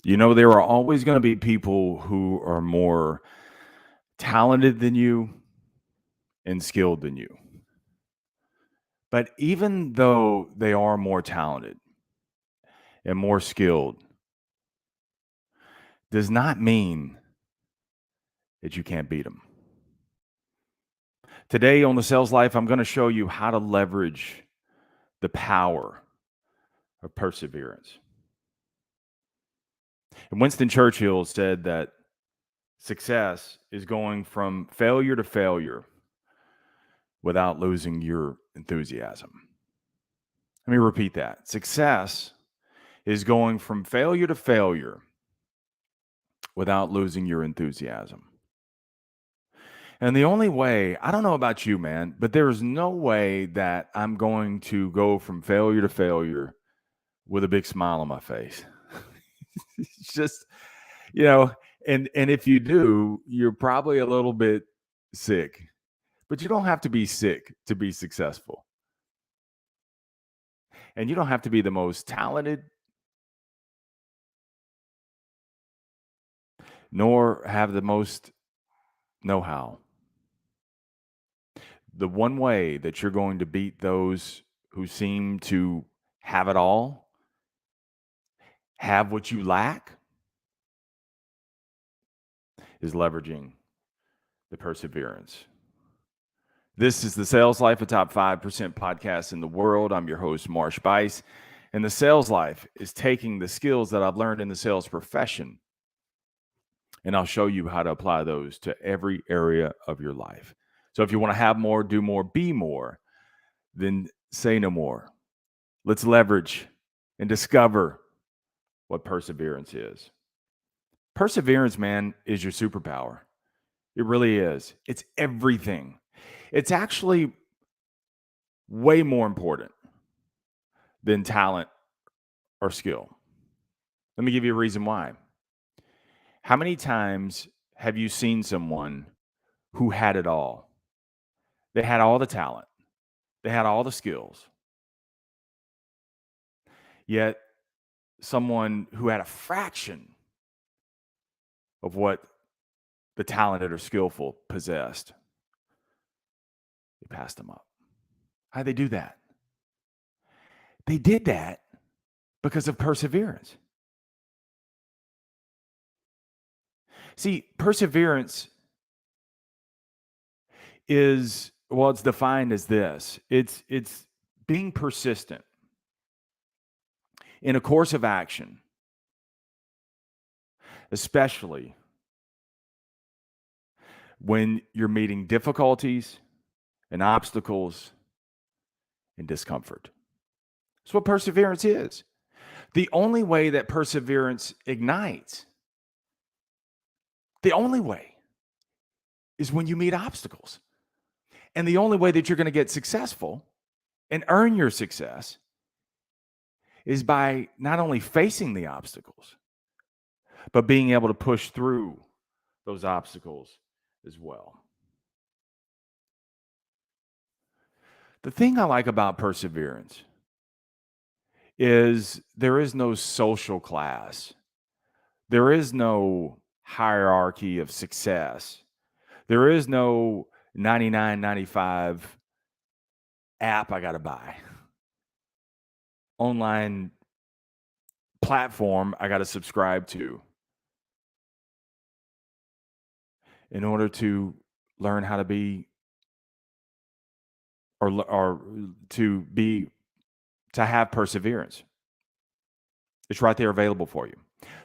There are always going to be people who are more talented than you and skilled than you. But even though they are more talented and more skilled, does not mean that you can't beat them. Today on the Sales Life, I'm going to show you how to leverage the power of perseverance. And Winston Churchill said that success is going from failure to failure without losing your enthusiasm. Let me repeat that. Success is going from failure to failure without losing your enthusiasm. And the only way, I don't know about you, man, but there is no way that I'm going to go from failure to failure with a big smile on my face. It's just, and if you do, you're probably a little bit sick. But you don't have to be sick to be successful. And you don't have to be the most talented, nor have the most know-how. The one way that you're going to beat those who seem to have it all, have what you lack, is leveraging the perseverance. This is the Sales Life, a top 5% podcast in the world. I'm your host, Marsh Bice. And the Sales Life is taking the skills that I've learned in the sales profession, and I'll show you how to apply those to every area of your life. So if you want to have more, do more, be more, then say no more. Let's leverage and discover what perseverance is. Perseverance, man, is your superpower. It really is. It's everything. It's actually way more important than talent or skill. Let me give you a reason why. How many times have you seen someone who had it all? They had all the talent. They had all the skills. Yet someone who had a fraction of what the talented or skillful possessed, they passed them up. How'd they do that? They did that because of perseverance. See, perseverance is, well, it's defined as this. It's being persistent in a course of action, especially when you're meeting difficulties and obstacles and discomfort. That's what perseverance is. The only way that perseverance ignites, the only way, is when you meet obstacles. And the only way that you're going to get successful and earn your success is by not only facing the obstacles, but being able to push through those obstacles as well. The thing I like about perseverance is there is no social class. There is no hierarchy of success. There is no $99.95 app I got to buy, online platform I got to subscribe to in order to learn how to be or to have perseverance. It's right there available for you.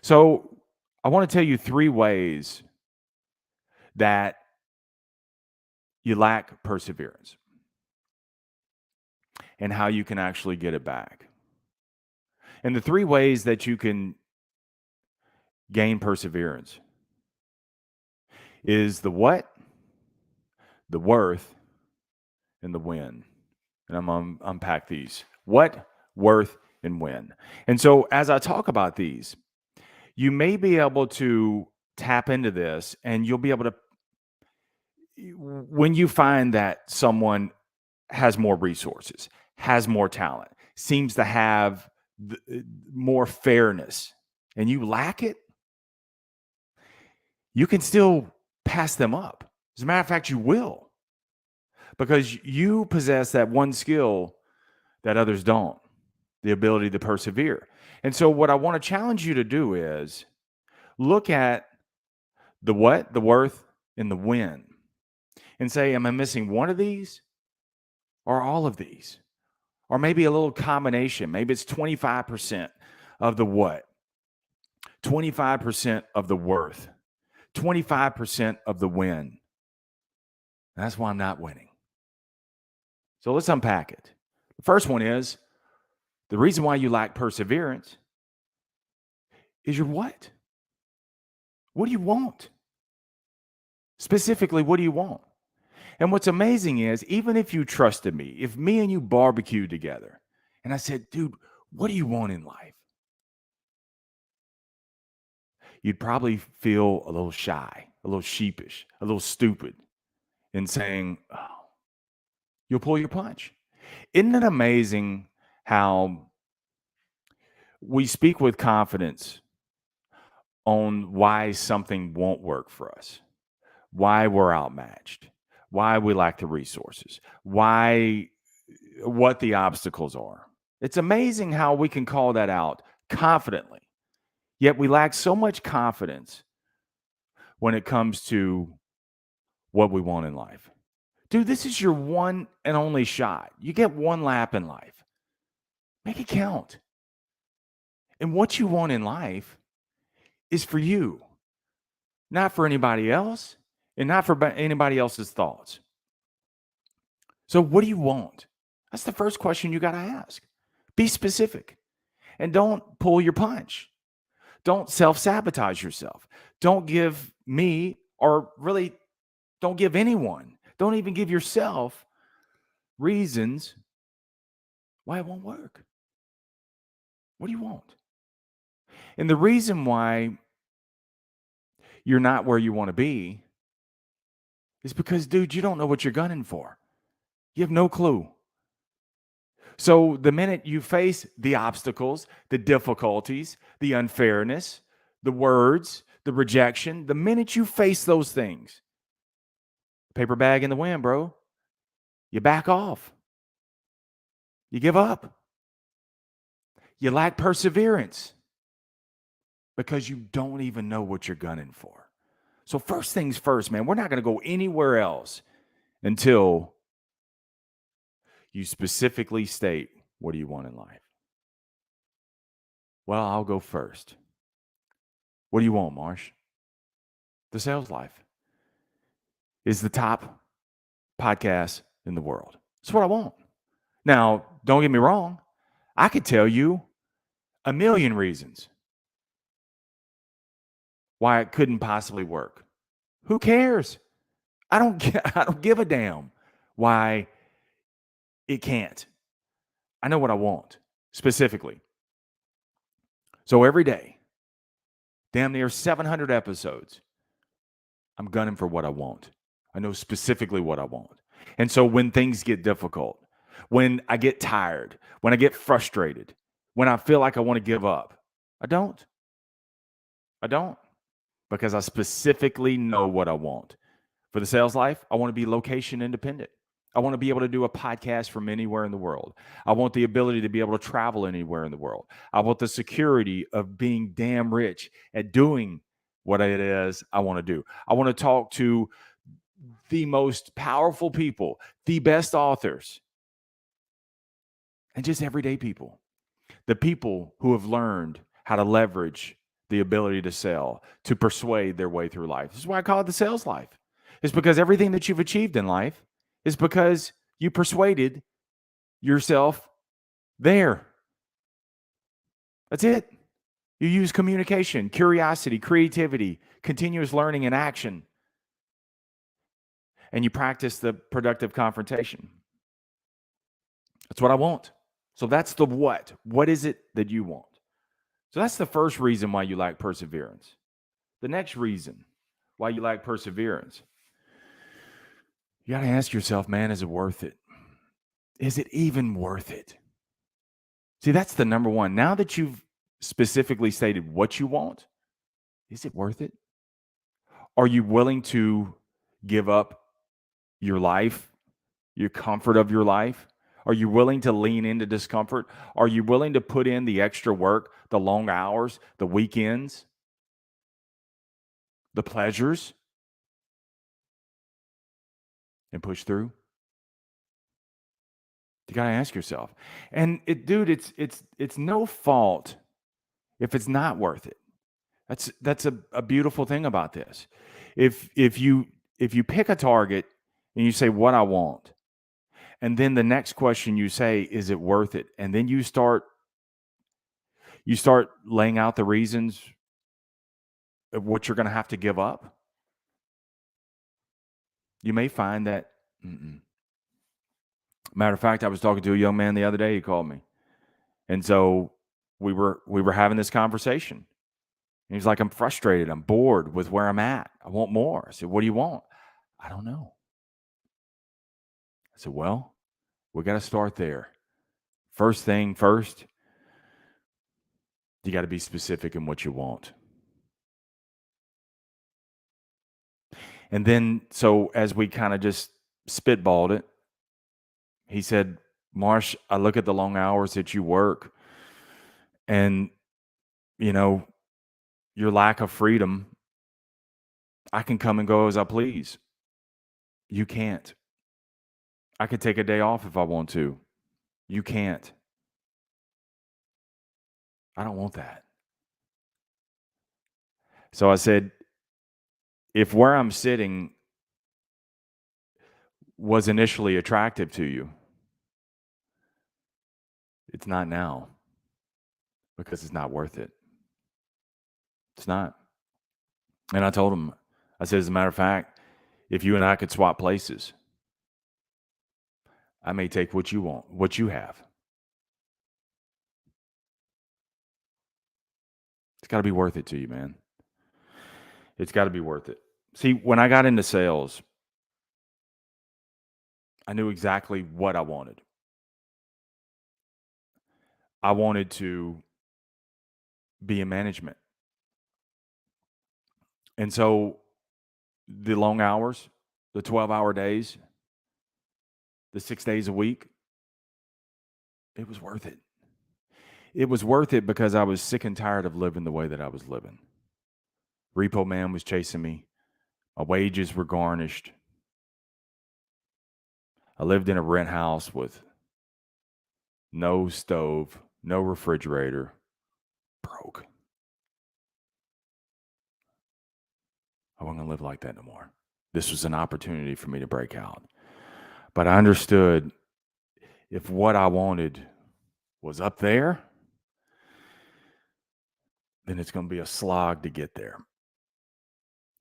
So I want to tell you 3 ways that you lack perseverance and how you can actually get it back. And the 3 ways that you can gain perseverance is the what, the worth, and the when. And I'm going to unpack these. What, worth, and when. And so as I talk about these, you may be able to tap into this, and you'll be able to, when you find that someone has more resources, has more talent, seems to have more fairness and you lack it, you can still pass them up. As a matter of fact, you will, because you possess that one skill that others don't, the ability to persevere. And so what I want to challenge you to do is look at the what, the worth, and the when, and say, am I missing one of these or all of these? Or maybe a little combination. Maybe it's 25% of the what, 25% of the worth, 25% of the win. That's why I'm not winning. So let's unpack it. The first one is the reason why you lack perseverance is your what? What do you want? Specifically, what do you want? And what's amazing is, even if you trusted me, if me and you barbecued together and I said, dude, what do you want in life? You'd probably feel a little shy, a little sheepish, a little stupid in saying, oh, you'll pull your punch. Isn't it amazing how we speak with confidence on why something won't work for us, why we're outmatched, why we lack the resources, what the obstacles are? It's amazing how we can call that out confidently, yet we lack so much confidence when it comes to what we want in life. Dude, this is your one and only shot. You get one lap in life. Make it count. And what you want in life is for you, not for anybody else, and not for anybody else's thoughts. So what do you want? That's the first question you got to ask. Be specific and don't pull your punch. Don't self-sabotage yourself. Don't give me, or really don't give anyone, don't even give yourself reasons why it won't work. What do you want? And the reason why you're not where you want to be is because, dude, you don't know what you're gunning for. You have no clue. So the minute you face the obstacles, the difficulties, the unfairness, the words, the rejection, the minute you face those things, paper bag in the wind, bro, you back off. You give up. You lack perseverance because you don't even know what you're gunning for. So first things first, man, we're not going to go anywhere else until you specifically state, what do you want in life? Well, I'll go first. What do you want, Marsh? The Sales Life is the top podcast in the world. That's what I want. Now, don't get me wrong. I could tell you a million reasons why it couldn't possibly work. Who cares? I don't give a damn why it can't. I know what I want specifically. So every day, damn near 700 episodes, I'm gunning for what I want. I know specifically what I want. And so when things get difficult, when I get tired, when I get frustrated, when I feel like I want to give up, I don't. Because I specifically know what I want. For the Sales Life, I want to be location independent. I want to be able to do a podcast from anywhere in the world. I want the ability to be able to travel anywhere in the world. I want the security of being damn rich at doing what it is I want to do. I want to talk to the most powerful people, the best authors, and just everyday people. The people who have learned how to leverage the ability to sell, to persuade their way through life. This is why I call it the Sales Life. It's because everything that you've achieved in life is because you persuaded yourself there. That's it. You use communication, curiosity, creativity, continuous learning, and action. And you practice the productive confrontation. That's what I want. So that's the what. What is it that you want? So that's the first reason why you lack perseverance. The next reason why you lack perseverance, you got to ask yourself, man, is it worth it? Is it even worth it? See, that's the number one. Now that you've specifically stated what you want, is it worth it? Are you willing to give up your life, your comfort of your life? Are you willing to lean into discomfort? Are you willing to put in the extra work, the long hours, the weekends, the pleasures, and push through? You got to ask yourself. And dude, it's no fault if it's not worth it. That's a beautiful thing about this. If you pick a target and you say what I want, and then the next question you say, is it worth it? And then you start laying out the reasons of what you're going to have to give up. You may find that. Matter of fact, I was talking to a young man the other day. He called me, and so we were having this conversation. And he's like, I'm frustrated. I'm bored with where I'm at. I want more. I said, what do you want? I don't know. I said, well, we got to start there. First thing first, you got to be specific in what you want. And then, so as we kind of just spitballed it, he said, Marsh, I look at the long hours that you work and, your lack of freedom. I can come and go as I please. You can't. I could take a day off if I want to. You can't. I don't want that. So I said, if where I'm sitting was initially attractive to you, it's not now because it's not worth it. It's not. And I told him, I said, as a matter of fact, if you and I could swap places, I may take what you want, what you have. It's got to be worth it to you, man. It's got to be worth it. See, when I got into sales, I knew exactly what I wanted. I wanted to be in management. And so the long hours, the 12-hour days, the 6 days a week, it was worth it. It was worth it because I was sick and tired of living the way that I was living. Repo man was chasing me. My wages were garnished. I lived in a rent house with no stove, no refrigerator, broke. I wasn't going to live like that no more. This was an opportunity for me to break out. But I understood if what I wanted was up there, then it's going to be a slog to get there.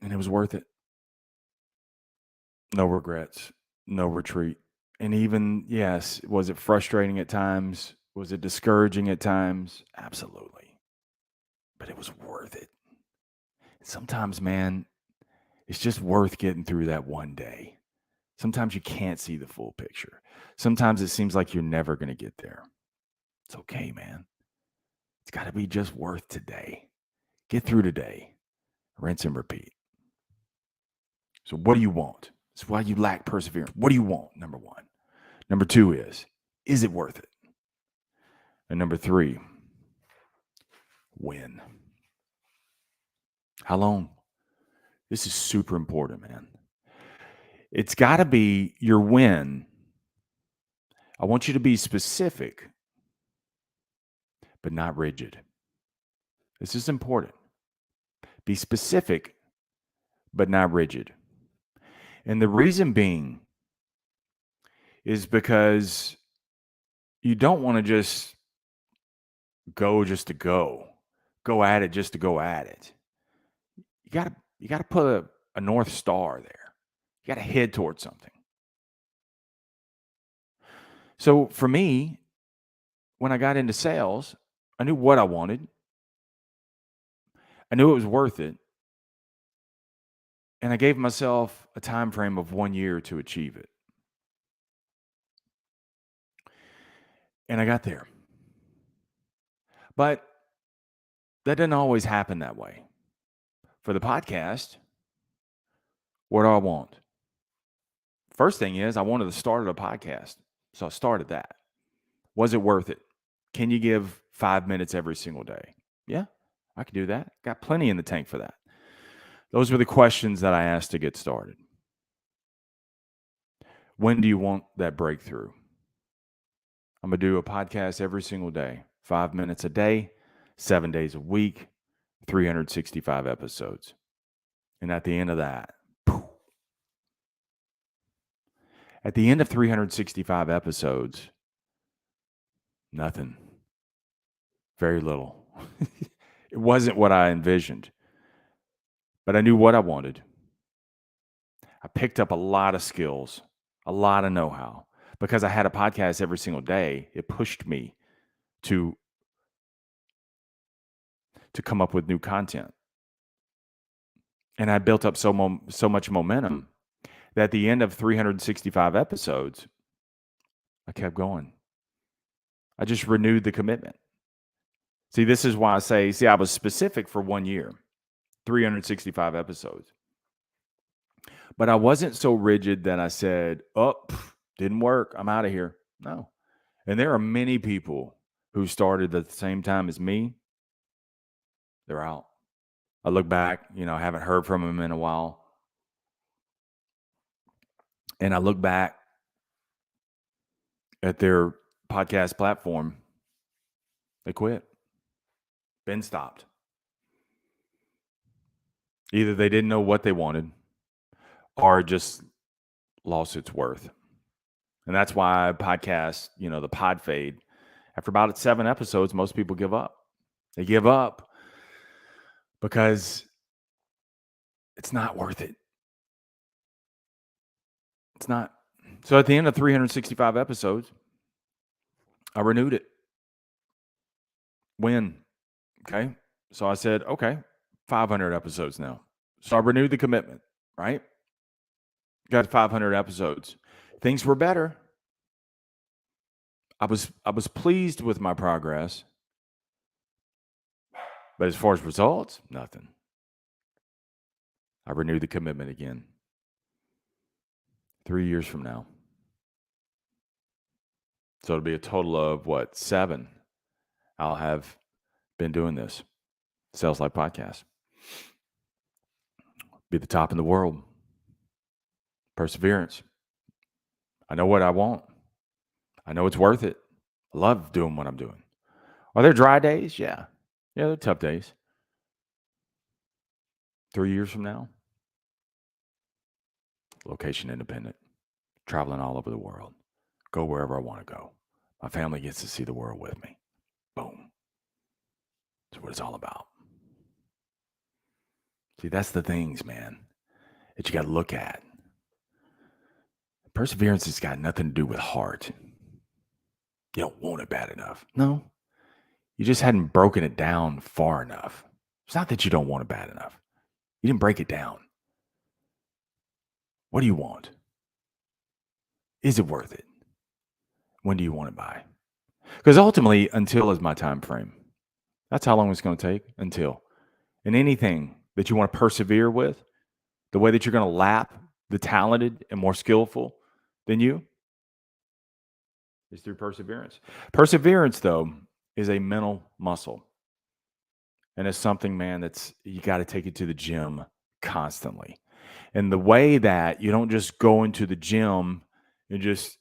And it was worth it. No regrets, no retreat. And even, yes, was it frustrating at times? Was it discouraging at times? Absolutely. But it was worth it. Sometimes, man, it's just worth getting through that one day. Sometimes you can't see the full picture. Sometimes it seems like you're never going to get there. It's okay, man. It's got to be just worth today. Get through today. Rinse and repeat. So what do you want? It's why you lack perseverance. What do you want? Number one. Number two is it worth it? And number three, when? How long? This is super important, man. It's got to be your when. I want you to be specific, but not rigid. This is important. Be specific, but not rigid. And the reason being is because you don't want to just to go at it just to go at it. You gotta put a North Star there. You gotta head towards something. So for me, when I got into sales, I knew what I wanted. I knew it was worth it. And I gave myself a time frame of 1 year to achieve it. And I got there. But That doesn't always happen that way. For the podcast, what do I want? First thing is I wanted to start a podcast. So I started that. Was it worth it? Can you give 5 minutes every single day? Yeah, I could do that. Got plenty in the tank for that. Those were the questions that I asked to get started. When do you want that breakthrough? I'm going to do a podcast every single day, 5 minutes a day, 7 days a week, 365 episodes. And at the end of that, at the end of 365 episodes, nothing, very little. It wasn't what I envisioned, but I knew what I wanted. I picked up a lot of skills, a lot of know-how. Because I had a podcast every single day, it pushed me to come up with new content. And I built up so much momentum that at the end of 365 episodes, I kept going. I just renewed the commitment. See, this is why I say, I was specific for 1 year, 365 episodes. But I wasn't so rigid that I said, didn't work, I'm out of here. No. And there are many people who started at the same time as me. They're out. I look back, I haven't heard from them in a while. And I look back at their podcast platform. They quit. Been stopped. Either they didn't know what they wanted or just lost its worth. And that's why podcasts, the pod fade. After about 7 episodes, most people give up. They give up because it's not worth it. It's not. So at the end of 365 episodes, I renewed it. When? Okay. So I said, okay, 500 episodes now. So I renewed the commitment, right? Got 500 episodes. Things were better. I was pleased with my progress. But as far as results, nothing. I renewed the commitment again. 3 years from now. So it'll be a total of 7. I'll have been doing this. Sales Life Podcast. Be the top in the world. Perseverance. I know what I want. I know it's worth it. I love doing what I'm doing. Are there dry days? Yeah. Yeah, they're tough days. 3 years from now, location independent, traveling all over the world, go wherever I want to go. My family gets to see the world with me. Boom. That's what it's all about. See, that's the things, man, that you got to look at. Perseverance has got nothing to do with heart. You don't want it bad enough. No. You just hadn't broken it down far enough. It's not that you don't want it bad enough. You didn't break it down. What do you want? Is it worth it? When do you want it by? Because ultimately, until is my time frame. That's how long it's going to take, until. And anything that you want to persevere with, the way that you're going to lap the talented and more skillful than you, is through perseverance. Perseverance, though, is a mental muscle. And it's something, man, that's you got to take it to the gym constantly. And the way that you don't just go into the gym and just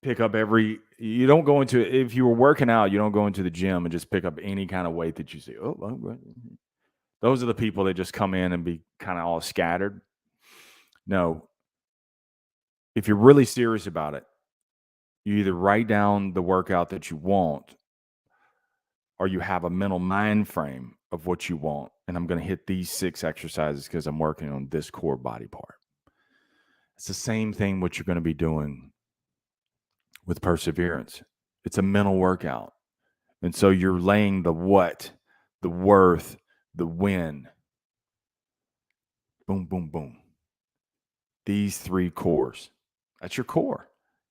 pick up you don't go into, if you were working out, you don't go into the gym and just pick up any kind of weight that you see. Those are the people that just come in and be kind of all scattered. No. If you're really serious about it, you either write down the workout that you want or you have a mental mind frame of what you want. And I'm going to hit these 6 exercises because I'm working on this core body part. It's the same thing what you're going to be doing with perseverance. It's a mental workout. And so you're laying the what, the worth, the when. Boom, boom, boom. These 3 cores. That's your core.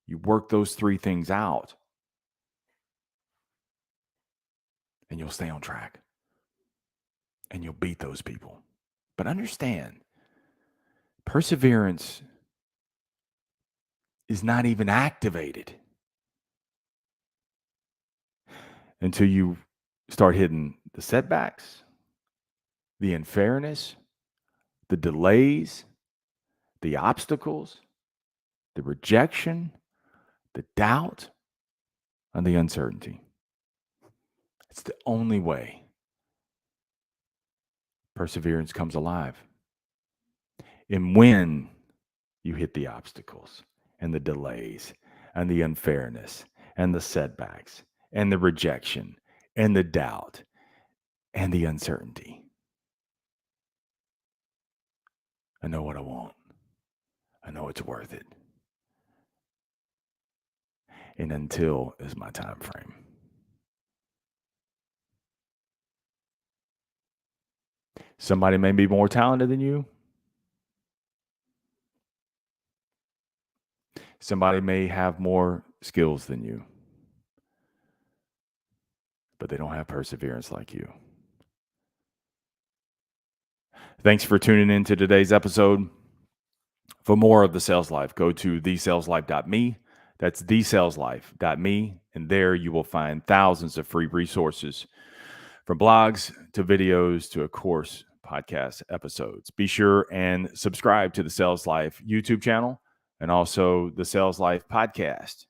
You work those 3 things out. and you'll stay on track and you'll beat those people. But understand, perseverance is not even activated until you start hitting the setbacks, the unfairness, the delays, the obstacles, the rejection, the doubt, and the uncertainty. It's the only way perseverance comes alive. And when you hit the obstacles and the delays and the unfairness and the setbacks and the rejection and the doubt and the uncertainty, I know what I want. I know it's worth it. And until is my time frame. Somebody may be more talented than you. Somebody may have more skills than you, but they don't have perseverance like you. Thanks for tuning in to today's episode. For more of The Sales Life, go to thesaleslife.me. That's thesaleslife.me. And there you will find thousands of free resources, from blogs to videos to, of course, podcast episodes. Be sure and subscribe to the Sales Life YouTube channel and also the Sales Life podcast.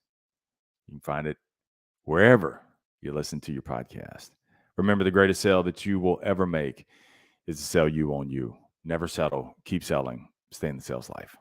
You can find it wherever you listen to your podcast. Remember, the greatest sale that you will ever make is to sell you on you. Never settle. Keep selling. Stay in the sales life.